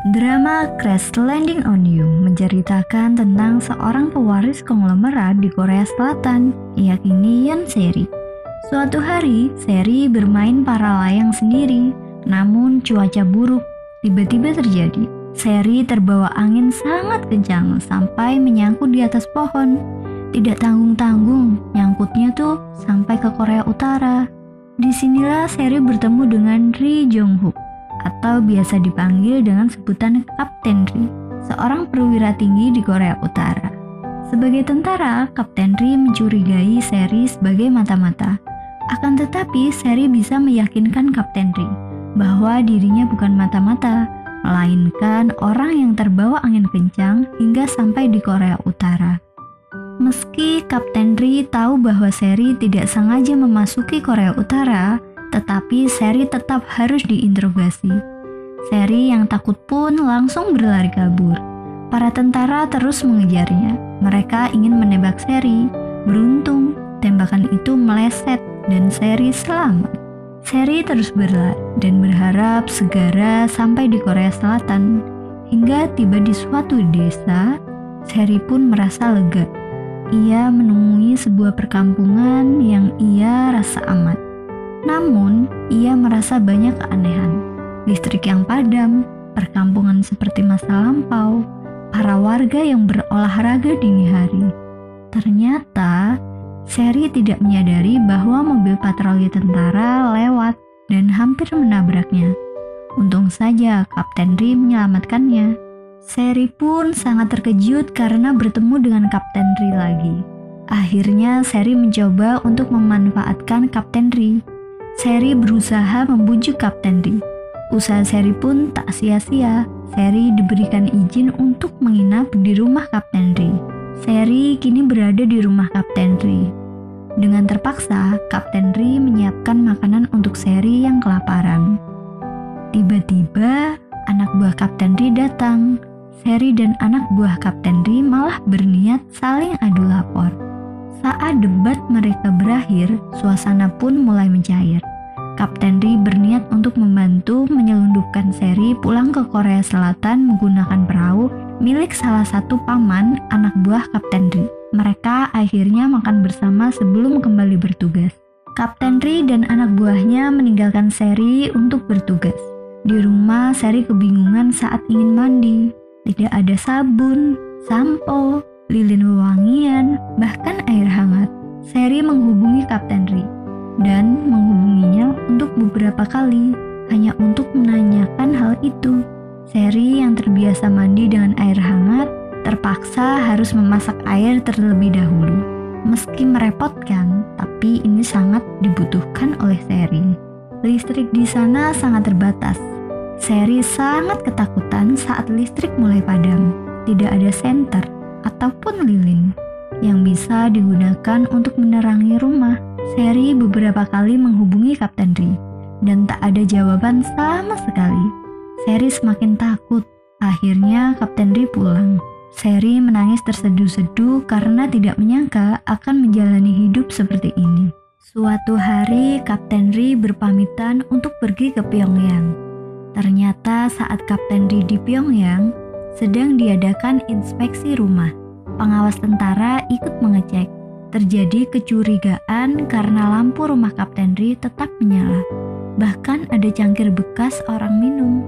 Drama Crash Landing on You menceritakan tentang seorang pewaris konglomerat di Korea Selatan, yakni Yeon Se-ri. Suatu hari, Se-ri bermain para layang sendiri, namun cuaca buruk tiba-tiba terjadi. Se-ri terbawa angin sangat kencang sampai menyangkut di atas pohon. Tidak tanggung-tanggung, nyangkutnya tuh sampai ke Korea Utara. Disinilah Se-ri bertemu dengan Ri Jong-hook, atau biasa dipanggil dengan sebutan Kapten Ri, seorang perwira tinggi di Korea Utara. Sebagai tentara, Kapten Ri mencurigai Se-ri sebagai mata-mata. Akan tetapi, Se-ri bisa meyakinkan Kapten Ri bahwa dirinya bukan mata-mata, melainkan orang yang terbawa angin kencang hingga sampai di Korea Utara. Meski Kapten Ri tahu bahwa Se-ri tidak sengaja memasuki Korea Utara, tetapi Se-ri tetap harus diinterogasi. Se-ri yang takut pun langsung berlari kabur. Para tentara terus mengejarnya. Mereka ingin menembak Se-ri. Beruntung, tembakan itu meleset dan Se-ri selamat. Se-ri terus berlari dan berharap segera sampai di Korea Selatan. Hingga tiba di suatu desa, Se-ri pun merasa lega. Ia menemui sebuah perkampungan yang ia rasa aman. Namun, ia merasa banyak keanehan. Listrik yang padam, perkampungan seperti masa lampau, para warga yang berolahraga dini hari. Ternyata, Se-ri tidak menyadari bahwa mobil patroli tentara lewat dan hampir menabraknya. Untung saja Kapten Ri menyelamatkannya. Se-ri pun sangat terkejut karena bertemu dengan Kapten Ri lagi. Akhirnya, Se-ri mencoba untuk memanfaatkan Kapten Ri. Se-ri berusaha membujuk Kapten Ri. Usaha Se-ri pun tak sia-sia. Se-ri diberikan izin untuk menginap di rumah Kapten Ri. Se-ri kini berada di rumah Kapten Ri. Dengan terpaksa, Kapten Ri menyiapkan makanan untuk Se-ri yang kelaparan. Tiba-tiba, anak buah Kapten Ri datang. Se-ri dan anak buah Kapten Ri malah berniat saling adu lapor. Saat debat mereka berakhir, suasana pun mulai mencair. Kapten Ri berniat untuk membantu menyelundupkan Se-ri pulang ke Korea Selatan menggunakan perahu milik salah satu paman anak buah Kapten Ri. Mereka akhirnya makan bersama sebelum kembali bertugas. Kapten Ri dan anak buahnya meninggalkan Se-ri untuk bertugas. Di rumah, Se-ri kebingungan saat ingin mandi. Tidak ada sabun, sampo, lilin wewangian, bahkan air hangat. Se-ri menghubungi Kapten Ri dan menghubunginya untuk beberapa kali hanya untuk menanyakan hal itu. Se-ri yang terbiasa mandi dengan air hangat terpaksa harus memasak air terlebih dahulu. Meski merepotkan, tapi ini sangat dibutuhkan oleh Se-ri. Listrik di sana sangat terbatas. Se-ri sangat ketakutan saat listrik mulai padam. Tidak ada senter ataupun lilin yang bisa digunakan untuk menerangi rumah. Se-ri beberapa kali menghubungi Kapten Ri dan tak ada jawaban sama sekali. Se-ri semakin takut. Akhirnya Kapten Ri pulang. Se-ri menangis terseduh-seduh karena tidak menyangka akan menjalani hidup seperti ini. Suatu hari Kapten Ri berpamitan untuk pergi ke Pyongyang. Ternyata saat Kapten Ri di Pyongyang sedang diadakan inspeksi rumah. Pengawas tentara ikut mengecek. Terjadi kecurigaan karena lampu rumah Kapten Ri tetap menyala. Bahkan ada cangkir bekas orang minum.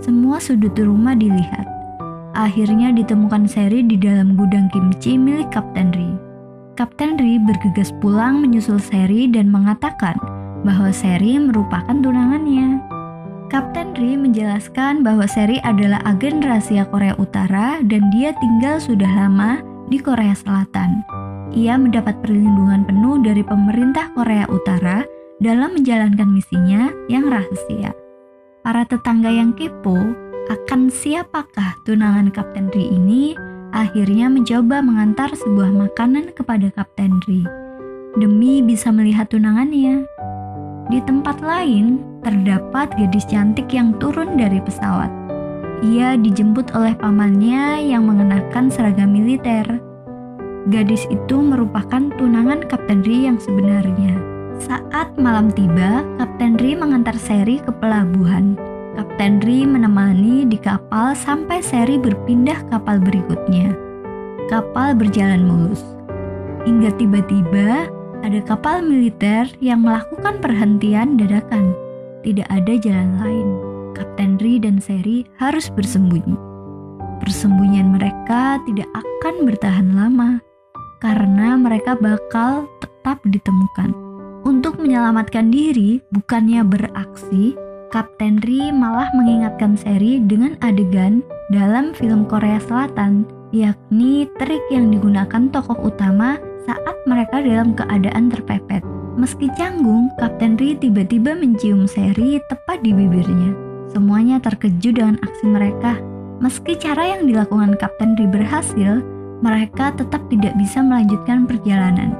Semua sudut rumah dilihat. Akhirnya ditemukan Se-ri di dalam gudang kimchi milik Kapten Ri. Kapten Ri bergegas pulang menyusul Se-ri dan mengatakan bahwa Se-ri merupakan tunangannya. Kapten Ri menjelaskan bahwa Se-ri adalah agen rahasia Korea Utara dan dia tinggal sudah lama di Korea Selatan. Ia mendapat perlindungan penuh dari pemerintah Korea Utara dalam menjalankan misinya yang rahasia. Para tetangga yang kepo akan siapakah tunangan Kapten Ri ini akhirnya mencoba mengantar sebuah makanan kepada Kapten Ri demi bisa melihat tunangannya. Di tempat lain, terdapat gadis cantik yang turun dari pesawat. Ia dijemput oleh pamannya yang mengenakan seragam militer. Gadis itu merupakan tunangan Kapten Ri yang sebenarnya. Saat malam tiba, Kapten Ri mengantar Se-ri ke pelabuhan. Kapten Ri menemani di kapal sampai Seri berpindah kapal berikutnya. Kapal berjalan mulus. Hingga tiba-tiba ada kapal militer yang melakukan perhentian dadakan. Tidak ada jalan lain. Kapten Ri dan Seri harus bersembunyi. Persembunyian mereka tidak akan bertahan lama, karena mereka bakal tetap ditemukan. Untuk menyelamatkan diri, bukannya beraksi, Kapten Ri malah mengingatkan Seri dengan adegan dalam film Korea Selatan, yakni trik yang digunakan tokoh utama saat mereka dalam keadaan terpepet. Meski canggung, Kapten Ri tiba-tiba mencium Seri tepat di bibirnya. Semuanya terkejut dengan aksi mereka. Meski cara yang dilakukan Kapten Ri berhasil, mereka tetap tidak bisa melanjutkan perjalanan.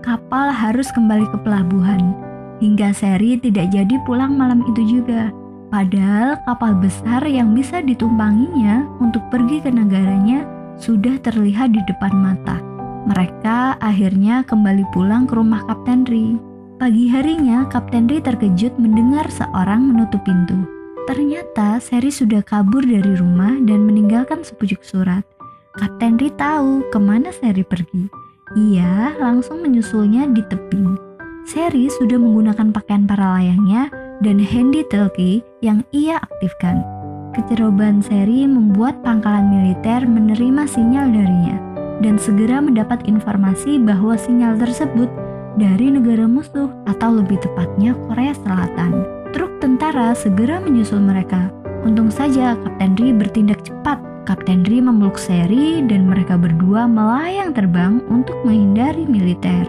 Kapal harus kembali ke pelabuhan. Hingga Seri tidak jadi pulang malam itu juga. Padahal kapal besar yang bisa ditumpanginya untuk pergi ke negaranya sudah terlihat di depan mata. Mereka akhirnya kembali pulang ke rumah Kapten Ri. Pagi harinya, Kapten Ri terkejut mendengar seorang menutup pintu. Ternyata Seri sudah kabur dari rumah dan meninggalkan sepucuk surat. Kapten Ri tahu kemana Seri pergi. Ia langsung menyusulnya di tebing. Seri sudah menggunakan pakaian para layangnya dan handy talkie yang ia aktifkan. Kecerobohan Seri membuat pangkalan militer menerima sinyal darinya dan segera mendapat informasi bahwa sinyal tersebut dari negara musuh atau lebih tepatnya Korea Selatan. Truk tentara segera menyusul mereka. Untung saja Kapten Ri bertindak cepat. Kapten Ri memeluk Seri dan mereka berdua melayang terbang untuk menghindari militer.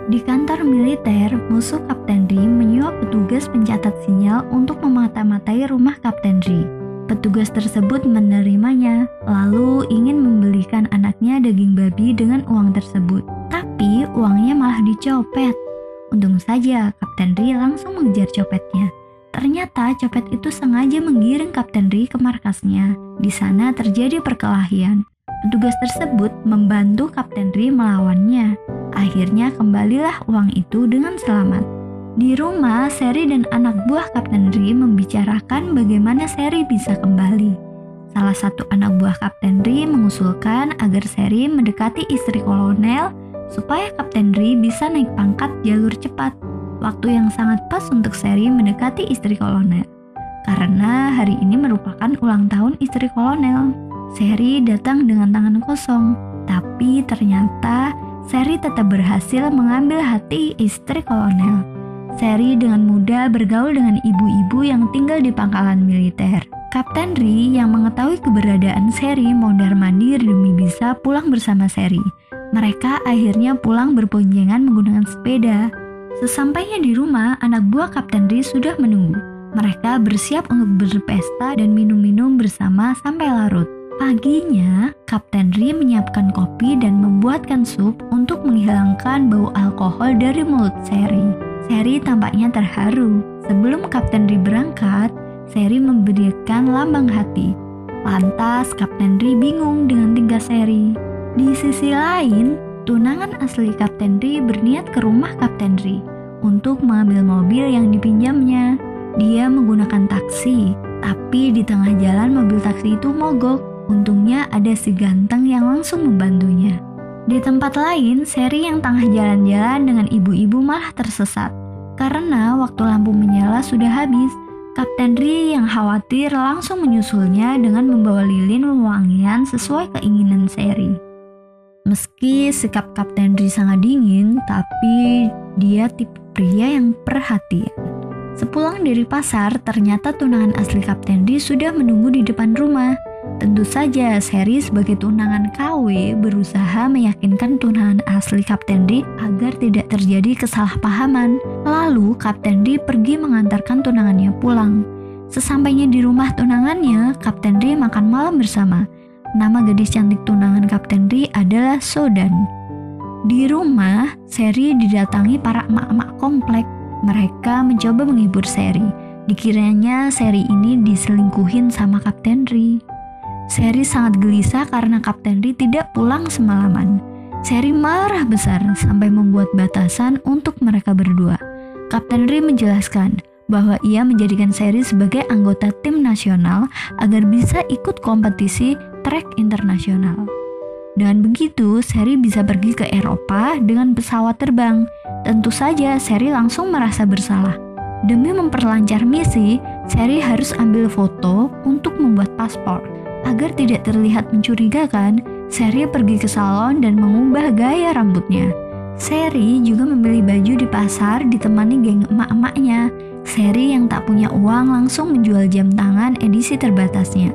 Di kantor militer, musuh Kapten Ri menyuap petugas pencatat sinyal untuk memata-matai rumah Kapten Ri. Petugas tersebut menerimanya, lalu ingin membelikan anaknya daging babi dengan uang tersebut. Tapi uangnya malah dicopet. Untung saja Kapten Ri langsung mengejar copetnya. Ternyata copet itu sengaja menggiring Kapten Ri ke markasnya. Di sana terjadi perkelahian. Petugas tersebut membantu Kapten Ri melawannya. Akhirnya kembalilah uang itu dengan selamat. Di rumah, Seri dan anak buah Kapten Ri membicarakan bagaimana Seri bisa kembali. Salah satu anak buah Kapten Ri mengusulkan agar Seri mendekati istri kolonel supaya Kapten Ri bisa naik pangkat jalur cepat. Waktu yang sangat pas untuk Seri mendekati istri kolonel. Karena hari ini merupakan ulang tahun istri kolonel. Seri datang dengan tangan kosong, tapi ternyata Seri tetap berhasil mengambil hati istri kolonel. Seri dengan mudah bergaul dengan ibu-ibu yang tinggal di pangkalan militer. Kapten Ri yang mengetahui keberadaan Seri mondar-mandir demi bisa pulang bersama Seri. Mereka akhirnya pulang berboncengan menggunakan sepeda. Sesampainya di rumah, anak buah Kapten Ri sudah menunggu. Mereka bersiap untuk berpesta dan minum-minum bersama sampai larut. Paginya, Kapten Ri menyiapkan kopi dan membuatkan sup untuk menghilangkan bau alkohol dari mulut Seri. Seri tampaknya terharu. Sebelum Kapten Ri berangkat, Seri memberikan lambang hati. Lantas, Kapten Ri bingung dengan tingkah Seri. Di sisi lain, tunangan asli Kapten Ri berniat ke rumah Kapten Ri untuk mengambil mobil yang dipinjamnya. Dia menggunakan taksi, tapi di tengah jalan mobil taksi itu mogok. Untungnya ada si ganteng yang langsung membantunya. Di tempat lain, Seri yang tengah jalan-jalan dengan ibu-ibu malah tersesat. Karena waktu lampu menyala sudah habis, Kapten Ri yang khawatir langsung menyusulnya dengan membawa lilin wewangian sesuai keinginan Seri. Meski sikap Kapten Ri sangat dingin, tapi dia tipe pria yang perhatian. Sepulang dari pasar, ternyata tunangan asli Kapten Ri sudah menunggu di depan rumah. Tentu saja Seri sebagai tunangan KW berusaha meyakinkan tunangan asli Kapten Ri agar tidak terjadi kesalahpahaman. Lalu Kapten Ri pergi mengantarkan tunangannya pulang. Sesampainya di rumah tunangannya, Kapten Ri makan malam bersama. Nama gadis cantik tunangan Kapten Ri adalah Sodan. Di rumah, Seri didatangi para emak-emak komplek. Mereka mencoba menghibur Seri. Dikiranya Seri ini diselingkuhin sama Kapten Ri. Seri sangat gelisah karena Kapten Ri tidak pulang semalaman. Seri marah besar sampai membuat batasan untuk mereka berdua. Kapten Ri menjelaskan bahwa ia menjadikan Sherry sebagai anggota tim nasional agar bisa ikut kompetisi trek internasional. Dengan begitu, Sherry bisa pergi ke Eropa dengan pesawat terbang. Tentu saja, Sherry langsung merasa bersalah. Demi memperlancar misi, Sherry harus ambil foto untuk membuat paspor. Agar tidak terlihat mencurigakan, Sherry pergi ke salon dan mengubah gaya rambutnya. Sherry juga membeli baju di pasar ditemani geng emak-emaknya. Sherry yang tak punya uang langsung menjual jam tangan edisi terbatasnya.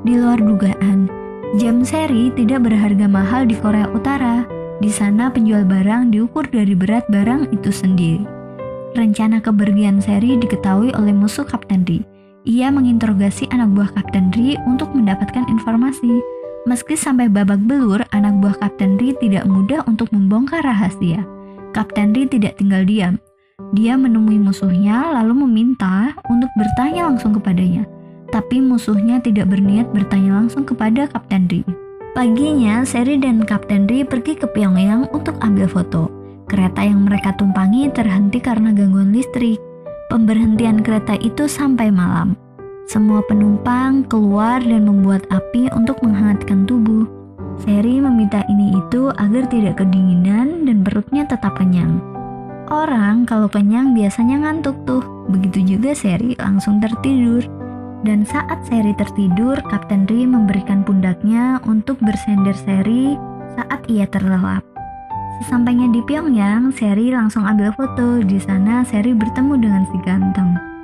Di luar dugaan, jam Sherry tidak berharga mahal di Korea Utara. Di sana penjual barang diukur dari berat barang itu sendiri. Rencana kepergian Sherry diketahui oleh musuh Kapten Ri. Ia menginterogasi anak buah Kapten Ri untuk mendapatkan informasi. Meski sampai babak belur, anak buah Kapten Ri tidak mudah untuk membongkar rahasia. Kapten Ri tidak tinggal diam. Dia menemui musuhnya lalu meminta untuk bertanya langsung kepadanya. Tapi musuhnya tidak berniat bertanya langsung kepada Kapten Ri. Paginya, Sherry dan Kapten Ri pergi ke Pyongyang untuk ambil foto. Kereta yang mereka tumpangi terhenti karena gangguan listrik. Pemberhentian kereta itu sampai malam. Semua penumpang keluar dan membuat api untuk menghangatkan tubuh. Sherry meminta ini itu agar tidak kedinginan dan perutnya tetap kenyang. Orang kalau kenyang biasanya ngantuk tuh. Begitu juga Sherry langsung tertidur. Dan saat Sherry tertidur, Kapten Ri memberikan pundaknya untuk bersender Sherry saat ia terlelap. Sesampainya di Pyongyang, Sherry langsung ambil foto. Di sana Sherry bertemu dengan si ganteng.